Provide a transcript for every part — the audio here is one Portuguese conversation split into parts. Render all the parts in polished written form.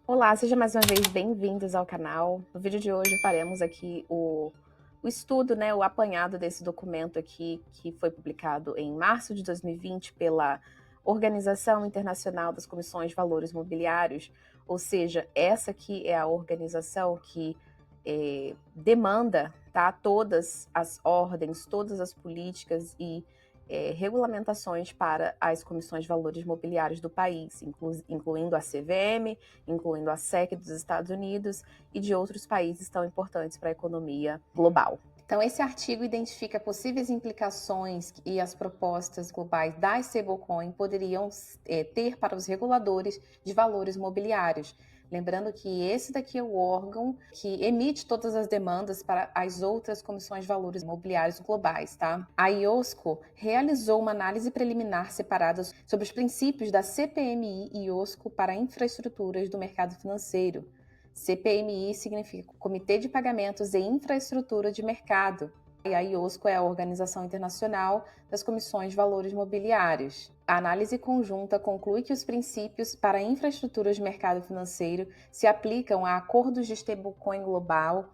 Olá, seja mais uma vez bem-vindos ao canal. No vídeo de hoje faremos aqui o estudo, né, o apanhado desse documento aqui que foi publicado em março de 2020 pela Organização Internacional das Comissões de Valores Mobiliários, ou seja, essa aqui é a organização que demanda, tá, todas as ordens, todas as políticas e regulamentações para as comissões de valores mobiliários do país, incluindo a CVM, incluindo a SEC dos Estados Unidos e de outros países tão importantes para a economia global. Então, esse artigo identifica possíveis implicações e as propostas globais da stablecoin poderiam ter para os reguladores de valores mobiliários. Lembrando que esse daqui é o órgão que emite todas as demandas para as outras comissões de valores imobiliários globais, tá? A IOSCO realizou uma análise preliminar separada sobre os princípios da CPMI e IOSCO para infraestruturas do mercado financeiro. CPMI significa Comitê de Pagamentos e Infraestrutura de Mercado. E a IOSCO é a Organização Internacional das Comissões de Valores Mobiliários. A análise conjunta conclui que os princípios para infraestruturas de mercado financeiro se aplicam a acordos de stablecoin global,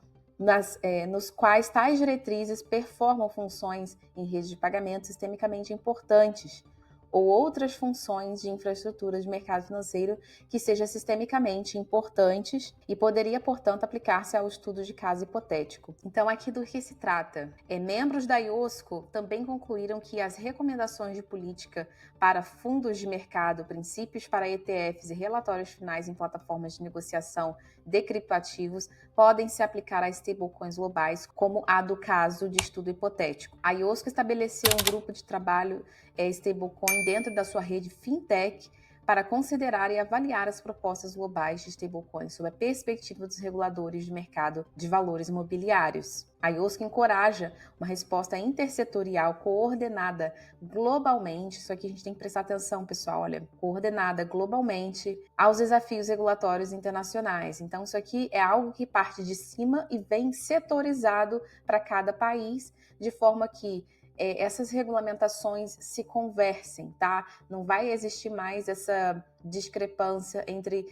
nos quais tais diretrizes performam funções em redes de pagamento sistemicamente importantes, ou outras funções de infraestrutura de mercado financeiro que sejam sistemicamente importantes e poderia, portanto, aplicar-se ao estudo de caso hipotético. Então, aqui do que se trata? Membros da IOSCO também concluíram que as recomendações de política para fundos de mercado, princípios para ETFs e relatórios finais em plataformas de negociação de criptoativos podem se aplicar a stablecoins globais, como a do caso de estudo hipotético. A IOSCO estabeleceu um grupo de trabalho stablecoin dentro da sua rede fintech para considerar e avaliar as propostas globais de stablecoins sob a perspectiva dos reguladores de mercado de valores imobiliários. A IOSCO encoraja uma resposta intersetorial coordenada globalmente, isso aqui a gente tem que prestar atenção, pessoal, olha, coordenada globalmente aos desafios regulatórios internacionais. Então, isso aqui é algo que parte de cima e vem setorizado para cada país, de forma que essas regulamentações se conversem, tá? Não vai existir mais essa discrepância entre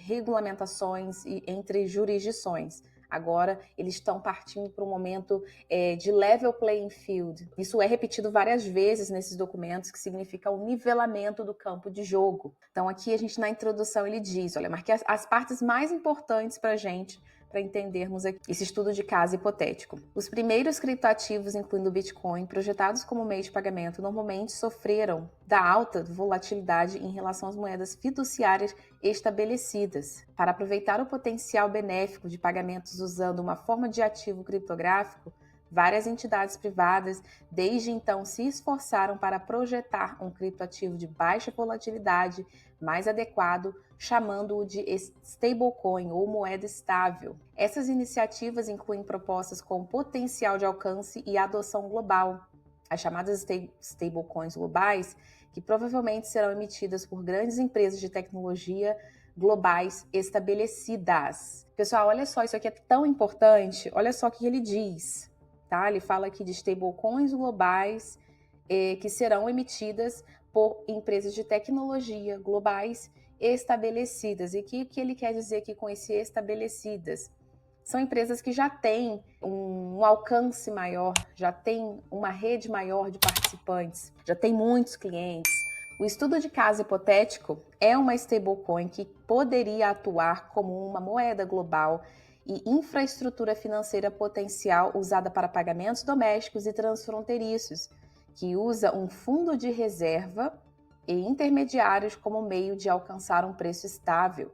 regulamentações e entre jurisdições. Agora, eles estão partindo para um momento de level playing field. Isso é repetido várias vezes nesses documentos, que significa o nivelamento do campo de jogo. Então, aqui a gente, na introdução, ele diz, olha, marquei as partes mais importantes para a gente, para entendermos aqui esse estudo de caso hipotético. Os primeiros criptoativos, incluindo o Bitcoin, projetados como meio de pagamento, normalmente sofreram da alta volatilidade em relação às moedas fiduciárias estabelecidas. Para aproveitar o potencial benéfico de pagamentos usando uma forma de ativo criptográfico, várias entidades privadas desde então se esforçaram para projetar um criptoativo de baixa volatilidade mais adequado, chamando-o de stablecoin ou moeda estável. Essas iniciativas incluem propostas com potencial de alcance e adoção global, as chamadas stablecoins globais, que provavelmente serão emitidas por grandes empresas de tecnologia globais estabelecidas. Pessoal, olha só, isso aqui é tão importante, olha só o que ele diz. Tá? Ele fala aqui de stablecoins globais que serão emitidas por empresas de tecnologia globais estabelecidas. E o que ele quer dizer aqui com esse estabelecidas? São empresas que já têm um alcance maior, já têm uma rede maior de participantes, já têm muitos clientes. O estudo de caso hipotético é uma stablecoin que poderia atuar como uma moeda global e infraestrutura financeira potencial usada para pagamentos domésticos e transfronteiriços, que usa um fundo de reserva e intermediários como meio de alcançar um preço estável.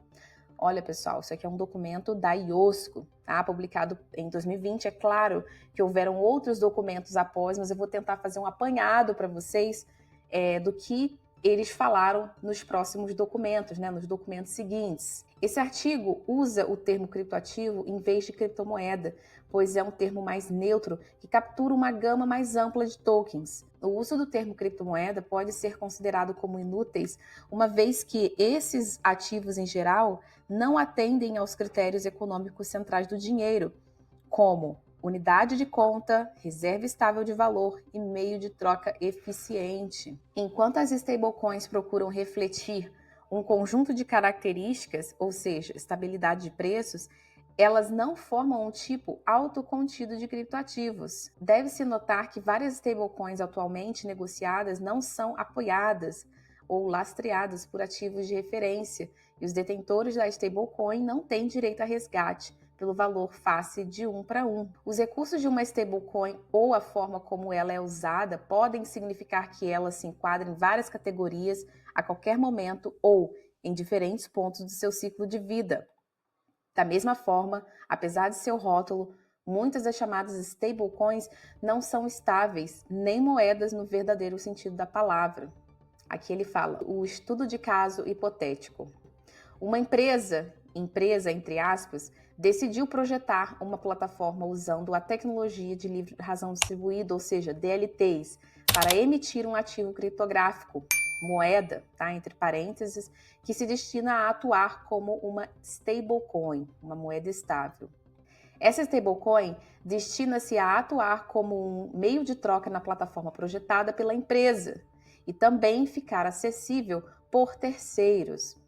Olha, pessoal, isso aqui é um documento da IOSCO, tá? Publicado em 2020. É claro que houveram outros documentos após, mas eu vou tentar fazer um apanhado para vocês do que eles falaram nos próximos documentos, né, nos documentos seguintes. Esse artigo usa o termo criptoativo em vez de criptomoeda, pois é um termo mais neutro que captura uma gama mais ampla de tokens. O uso do termo criptomoeda pode ser considerado como inúteis, uma vez que esses ativos em geral não atendem aos critérios econômicos centrais do dinheiro, como unidade de conta, reserva estável de valor e meio de troca eficiente. Enquanto as stablecoins procuram refletir um conjunto de características, ou seja, estabilidade de preços, elas não formam um tipo autocontido de criptoativos. Deve-se notar que várias stablecoins atualmente negociadas não são apoiadas ou lastreadas por ativos de referência, e os detentores da stablecoin não têm direito a resgate pelo valor face de 1 para 1. Os recursos de uma stablecoin ou a forma como ela é usada podem significar que ela se enquadra em várias categorias a qualquer momento ou em diferentes pontos do seu ciclo de vida. Da mesma forma, apesar de seu rótulo, muitas das chamadas stablecoins não são estáveis, nem moedas no verdadeiro sentido da palavra. Aqui ele fala, o estudo de caso hipotético. Uma empresa entre aspas, decidiu projetar uma plataforma usando a tecnologia de livre razão distribuída, ou seja, DLTs, para emitir um ativo criptográfico, moeda, tá, entre parênteses, que se destina a atuar como uma stablecoin, uma moeda estável. Essa stablecoin destina-se a atuar como um meio de troca na plataforma projetada pela empresa e também ficar acessível por terceiros.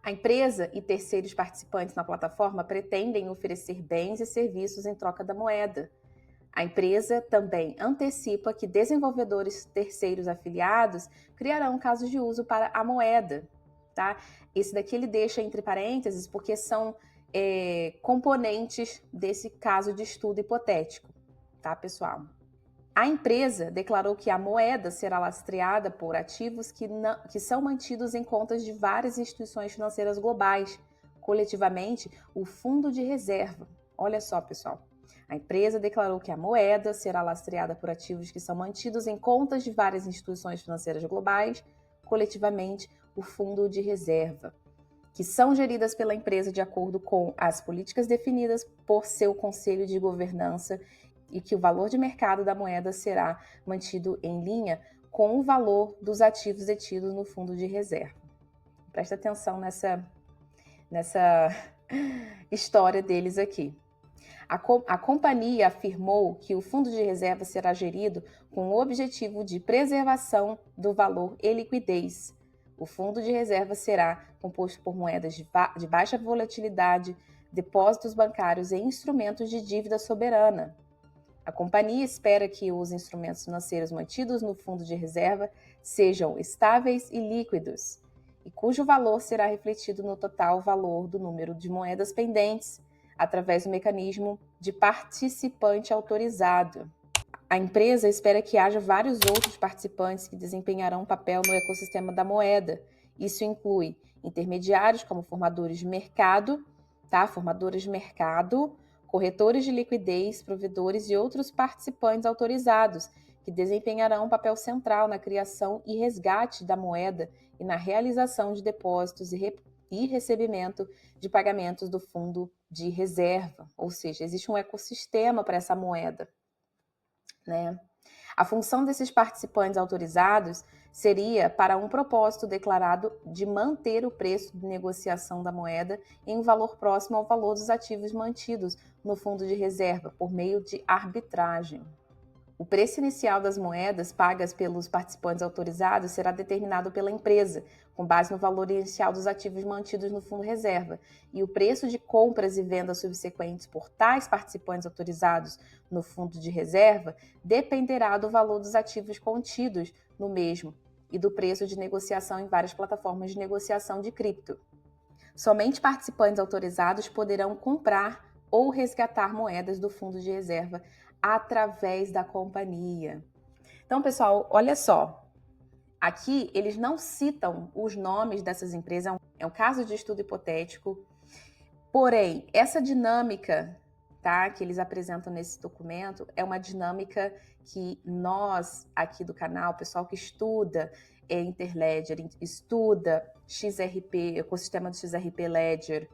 A empresa e terceiros participantes na plataforma pretendem oferecer bens e serviços em troca da moeda. A empresa também antecipa que desenvolvedores terceiros afiliados criarão casos de uso para a moeda. Tá? Esse daqui ele deixa entre parênteses porque são componentes desse caso de estudo hipotético, tá, pessoal? A empresa declarou que a moeda será lastreada por ativos que são mantidos em contas de várias instituições financeiras globais, coletivamente o Fundo de Reserva. Olha só, pessoal. A empresa declarou que a moeda será lastreada por ativos que são mantidos em contas de várias instituições financeiras globais, coletivamente o Fundo de Reserva, que são geridas pela empresa de acordo com as políticas definidas por seu conselho de governança e que o valor de mercado da moeda será mantido em linha com o valor dos ativos detidos no fundo de reserva. Presta atenção nessa história deles aqui. A companhia afirmou que o fundo de reserva será gerido com o objetivo de preservação do valor e liquidez. O fundo de reserva será composto por moedas de baixa volatilidade, depósitos bancários e instrumentos de dívida soberana. A companhia espera que os instrumentos financeiros mantidos no fundo de reserva sejam estáveis e líquidos, e cujo valor será refletido no total valor do número de moedas pendentes, através do mecanismo de participante autorizado. A empresa espera que haja vários outros participantes que desempenharão um papel no ecossistema da moeda. Isso inclui intermediários como formadores de mercado, tá? Formadores de mercado, corretores de liquidez, provedores e outros participantes autorizados, que desempenharão um papel central na criação e resgate da moeda e na realização de depósitos e recebimento de pagamentos do fundo de reserva. Ou seja, existe um ecossistema para essa moeda, né? A função desses participantes autorizados seria para um propósito declarado de manter o preço de negociação da moeda em um valor próximo ao valor dos ativos mantidos no fundo de reserva, por meio de arbitragem. O preço inicial das moedas pagas pelos participantes autorizados será determinado pela empresa, com base no valor inicial dos ativos mantidos no fundo reserva, e o preço de compras e vendas subsequentes por tais participantes autorizados no fundo de reserva dependerá do valor dos ativos contidos no mesmo e do preço de negociação em várias plataformas de negociação de cripto. Somente participantes autorizados poderão comprar ou resgatar moedas do fundo de reserva através da companhia. Então, pessoal, olha só. Aqui eles não citam os nomes dessas empresas, é um caso de estudo hipotético. Porém, essa dinâmica, tá, que eles apresentam nesse documento é uma dinâmica que nós aqui do canal, pessoal que estuda Interledger, estuda XRP, ecossistema do XRP Ledger,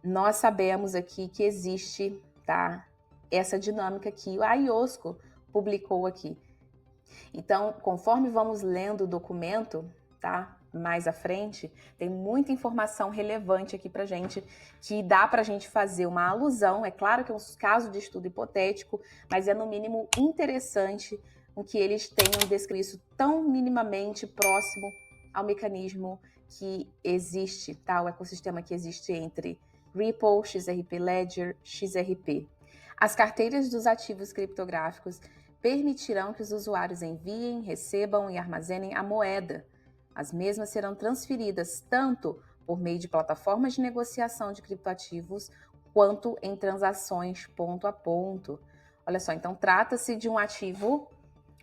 nós sabemos aqui que existe, tá, essa dinâmica que a IOSCO publicou aqui. Então, conforme vamos lendo o documento, tá, mais à frente, tem muita informação relevante aqui pra gente, que dá pra gente fazer uma alusão. É claro que é um caso de estudo hipotético, mas é no mínimo interessante que eles tenham descrito isso tão minimamente próximo ao mecanismo que existe, tá? O ecossistema que existe entre Ripple, XRP Ledger, XRP. As carteiras dos ativos criptográficos permitirão que os usuários enviem, recebam e armazenem a moeda. As mesmas serão transferidas tanto por meio de plataformas de negociação de criptoativos quanto em transações ponto a ponto. Olha só, então trata-se de um ativo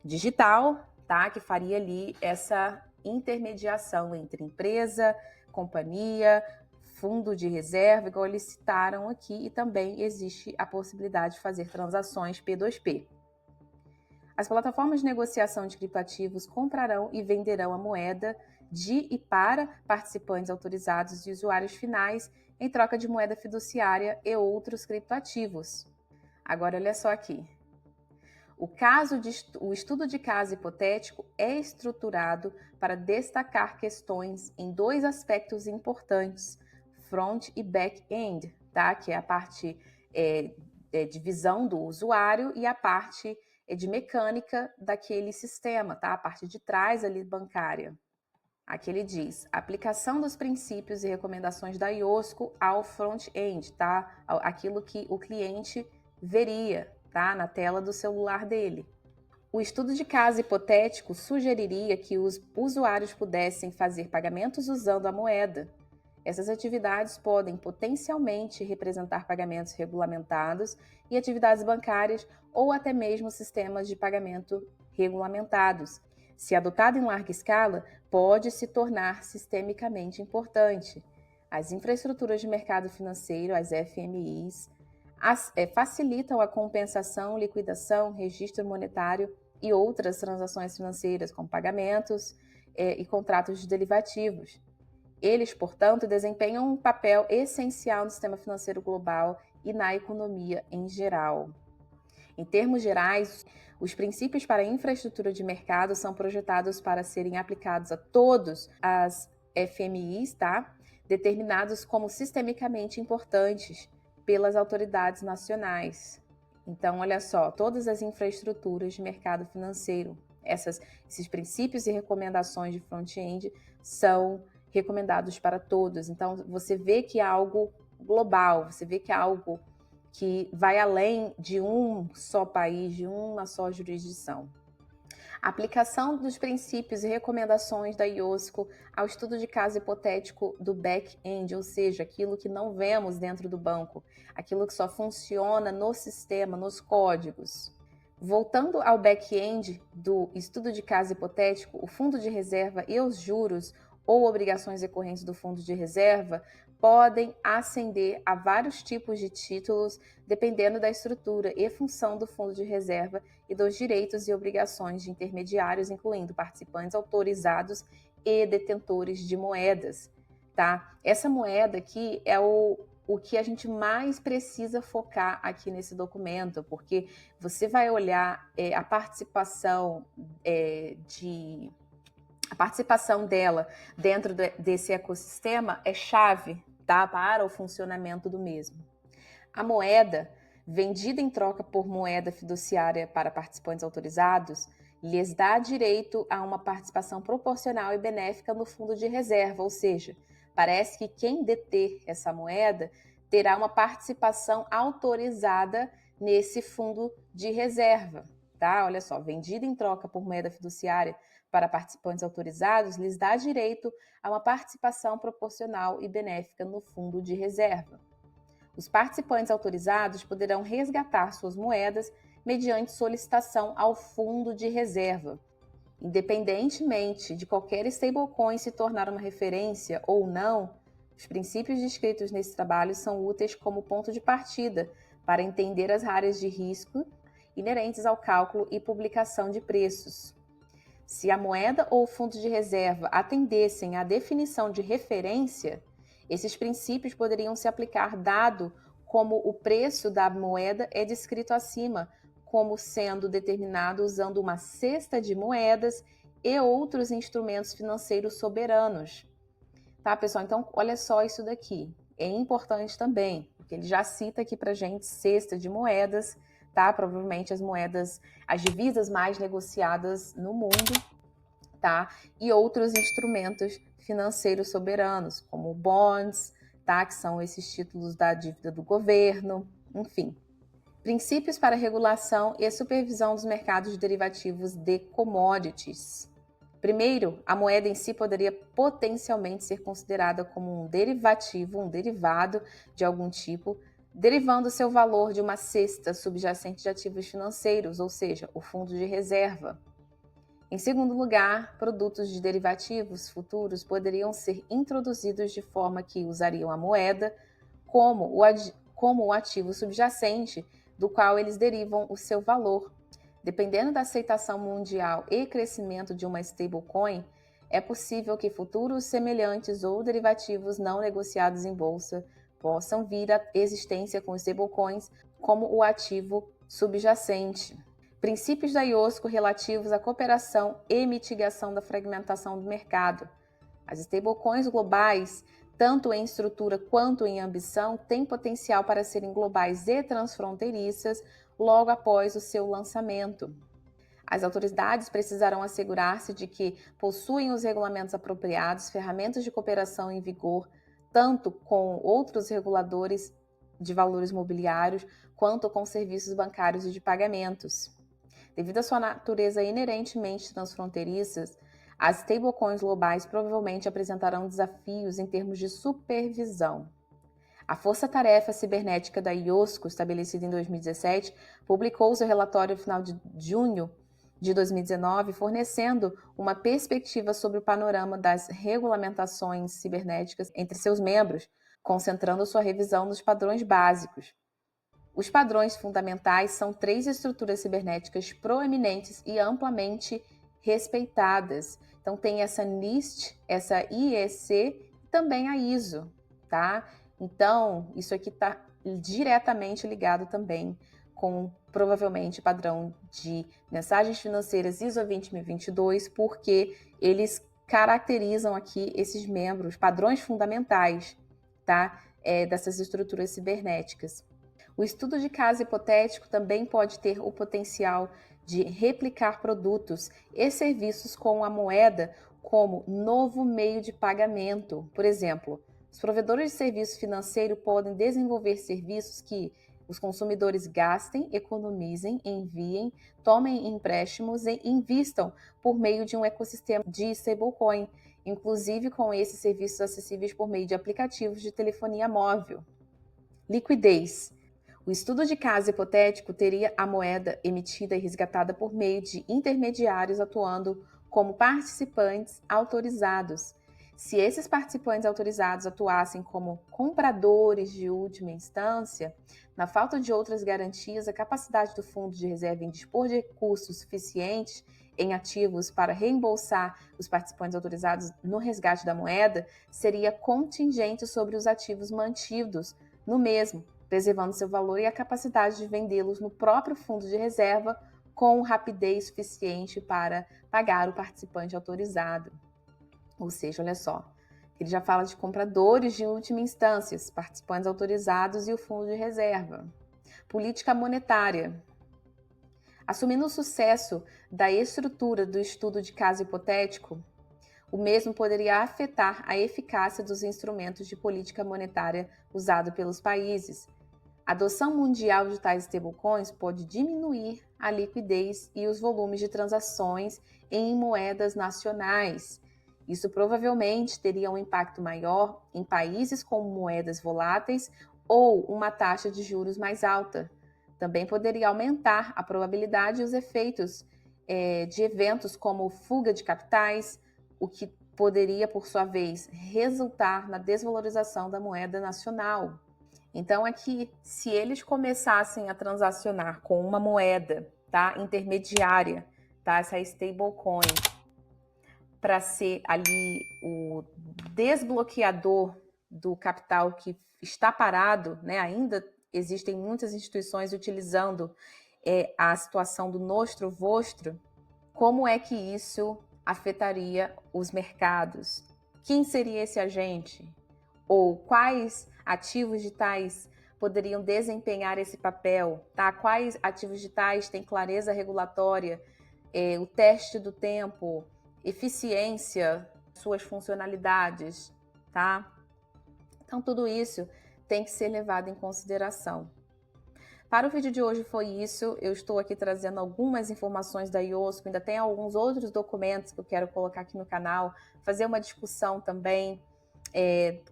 digital, tá? Que faria ali essa intermediação entre empresa, companhia, fundo de reserva, igual eles citaram aqui, e também existe a possibilidade de fazer transações P2P. As plataformas de negociação de criptoativos comprarão e venderão a moeda de e para participantes autorizados e usuários finais em troca de moeda fiduciária e outros criptoativos. Agora, olha só aqui. O estudo de caso hipotético é estruturado para destacar questões em dois aspectos importantes, front e back-end, tá? Que é a parte de visão do usuário e a parte de mecânica daquele sistema, tá? A parte de trás ali bancária. Aqui ele diz, aplicação dos princípios e recomendações da IOSCO ao front-end, tá? Aquilo que o cliente veria, tá? Na tela do celular dele. O estudo de caso hipotético sugeriria que os usuários pudessem fazer pagamentos usando a moeda. Essas atividades podem potencialmente representar pagamentos regulamentados e atividades bancárias ou até mesmo sistemas de pagamento regulamentados. Se adotado em larga escala, pode se tornar sistemicamente importante. As infraestruturas de mercado financeiro, as FMIs, facilitam a compensação, liquidação, registro monetário e outras transações financeiras, como pagamentos e contratos de derivativos. Eles, portanto, desempenham um papel essencial no sistema financeiro global e na economia em geral. Em termos gerais, os princípios para a infraestrutura de mercado são projetados para serem aplicados a todas as FMIs, tá? Determinados como sistemicamente importantes pelas autoridades nacionais. Então, olha só, todas as infraestruturas de mercado financeiro, esses princípios e recomendações de front-end são recomendados para todos. Então, você vê que é algo global, você vê que é algo que vai além de um só país, de uma só jurisdição. A aplicação dos princípios e recomendações da IOSCO ao estudo de caso hipotético do back-end, ou seja, aquilo que não vemos dentro do banco, aquilo que só funciona no sistema, nos códigos. Voltando ao back-end do estudo de caso hipotético, o fundo de reserva e os juros ou obrigações decorrentes do fundo de reserva podem ascender a vários tipos de títulos, dependendo da estrutura e função do fundo de reserva e dos direitos e obrigações de intermediários, incluindo participantes autorizados e detentores de moedas, tá? Essa moeda aqui é o que a gente mais precisa focar aqui nesse documento, porque você vai olhar a participação a participação dela dentro desse ecossistema é chave, tá, para o funcionamento do mesmo. A moeda, vendida em troca por moeda fiduciária para participantes autorizados, lhes dá direito a uma participação proporcional e benéfica no fundo de reserva, ou seja, parece que quem deter essa moeda terá uma participação autorizada nesse fundo de reserva, tá? Olha só, vendida em troca por moeda fiduciária para participantes autorizados, lhes dá direito a uma participação proporcional e benéfica no fundo de reserva. Os participantes autorizados poderão resgatar suas moedas mediante solicitação ao fundo de reserva. Independentemente de qualquer stablecoin se tornar uma referência ou não, os princípios descritos nesse trabalho são úteis como ponto de partida para entender as áreas de risco inerentes ao cálculo e publicação de preços. Se a moeda ou o fundo de reserva atendessem à definição de referência, esses princípios poderiam se aplicar dado como o preço da moeda é descrito acima, como sendo determinado usando uma cesta de moedas e outros instrumentos financeiros soberanos. Tá, pessoal? Então, olha só isso daqui. É importante também, porque ele já cita aqui pra gente cesta de moedas, tá? Provavelmente as divisas mais negociadas no mundo, tá? E outros instrumentos financeiros soberanos, como bonds, tá? Que são esses títulos da dívida do governo, enfim. Princípios para regulação e supervisão dos mercados de derivativos de commodities. Primeiro, a moeda em si poderia potencialmente ser considerada como um derivativo, um derivado de algum tipo, derivando seu valor de uma cesta subjacente de ativos financeiros, ou seja, o fundo de reserva. Em segundo lugar, produtos de derivativos futuros poderiam ser introduzidos de forma que usariam a moeda como o ativo subjacente do qual eles derivam o seu valor. Dependendo da aceitação mundial e crescimento de uma stablecoin, é possível que futuros semelhantes ou derivativos não negociados em bolsa possam vir à existência com stablecoins como o ativo subjacente. Princípios da IOSCO relativos à cooperação e mitigação da fragmentação do mercado. As stablecoins globais, tanto em estrutura quanto em ambição, têm potencial para serem globais e transfronteiriças logo após o seu lançamento. As autoridades precisarão assegurar-se de que possuem os regulamentos apropriados, ferramentas de cooperação em vigor, tanto com outros reguladores de valores mobiliários, quanto com serviços bancários e de pagamentos. Devido à sua natureza inerentemente transfronteiriças, as stablecoins globais provavelmente apresentarão desafios em termos de supervisão. A Força-Tarefa Cibernética da IOSCO, estabelecida em 2017, publicou seu relatório no final de junho de 2019, fornecendo uma perspectiva sobre o panorama das regulamentações cibernéticas entre seus membros, concentrando sua revisão nos padrões básicos. Os padrões fundamentais são 3 estruturas cibernéticas proeminentes e amplamente respeitadas. Então tem essa NIST, essa IEC e também a ISO, tá? Então, isso aqui está diretamente ligado também com, provavelmente, padrão de mensagens financeiras ISO 20022, porque eles caracterizam aqui esses membros, padrões fundamentais, tá? Dessas estruturas cibernéticas. O estudo de caso hipotético também pode ter o potencial de replicar produtos e serviços com a moeda como novo meio de pagamento. Por exemplo, os provedores de serviço financeiro podem desenvolver serviços que os consumidores gastem, economizem, enviem, tomem empréstimos e invistam por meio de um ecossistema de stablecoin, inclusive com esses serviços acessíveis por meio de aplicativos de telefonia móvel. Liquidez. O estudo de caso hipotético teria a moeda emitida e resgatada por meio de intermediários atuando como participantes autorizados. Se esses participantes autorizados atuassem como compradores de última instância, na falta de outras garantias, a capacidade do fundo de reserva em dispor de recursos suficientes em ativos para reembolsar os participantes autorizados no resgate da moeda seria contingente sobre os ativos mantidos no mesmo, preservando seu valor e a capacidade de vendê-los no próprio fundo de reserva com rapidez suficiente para pagar o participante autorizado. Ou seja, olha só, ele já fala de compradores de última instância, participantes autorizados e o fundo de reserva. Política monetária. Assumindo o sucesso da estrutura do estudo de caso hipotético, o mesmo poderia afetar a eficácia dos instrumentos de política monetária usados pelos países. A adoção mundial de tais stablecoins pode diminuir a liquidez e os volumes de transações em moedas nacionais. Isso provavelmente teria um impacto maior em países com moedas voláteis ou uma taxa de juros mais alta. Também poderia aumentar a probabilidade e os efeitos de eventos como fuga de capitais, o que poderia, por sua vez, resultar na desvalorização da moeda nacional. Então, aqui, se eles começassem a transacionar com uma moeda, tá, intermediária, tá, essa stablecoin, para ser ali o desbloqueador do capital que está parado, né? Ainda existem muitas instituições utilizando a situação do nostro vostro. Como é que isso afetaria os mercados? Quem seria esse agente? Ou quais ativos digitais poderiam desempenhar esse papel? Tá? Quais ativos digitais têm clareza regulatória, o teste do tempo, eficiência suas funcionalidades, tá? Então, tudo isso tem que ser levado em consideração. Para o vídeo de hoje foi isso, eu estou aqui trazendo algumas informações da IOSCO, ainda tem alguns outros documentos que eu quero colocar aqui no canal, fazer uma discussão também,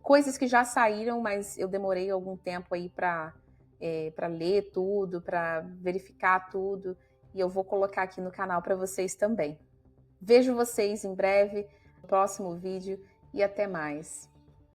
coisas que já saíram, mas eu demorei algum tempo aí para ler tudo, para verificar tudo, e eu vou colocar aqui no canal para vocês também. Vejo vocês em breve, no próximo vídeo, e até mais.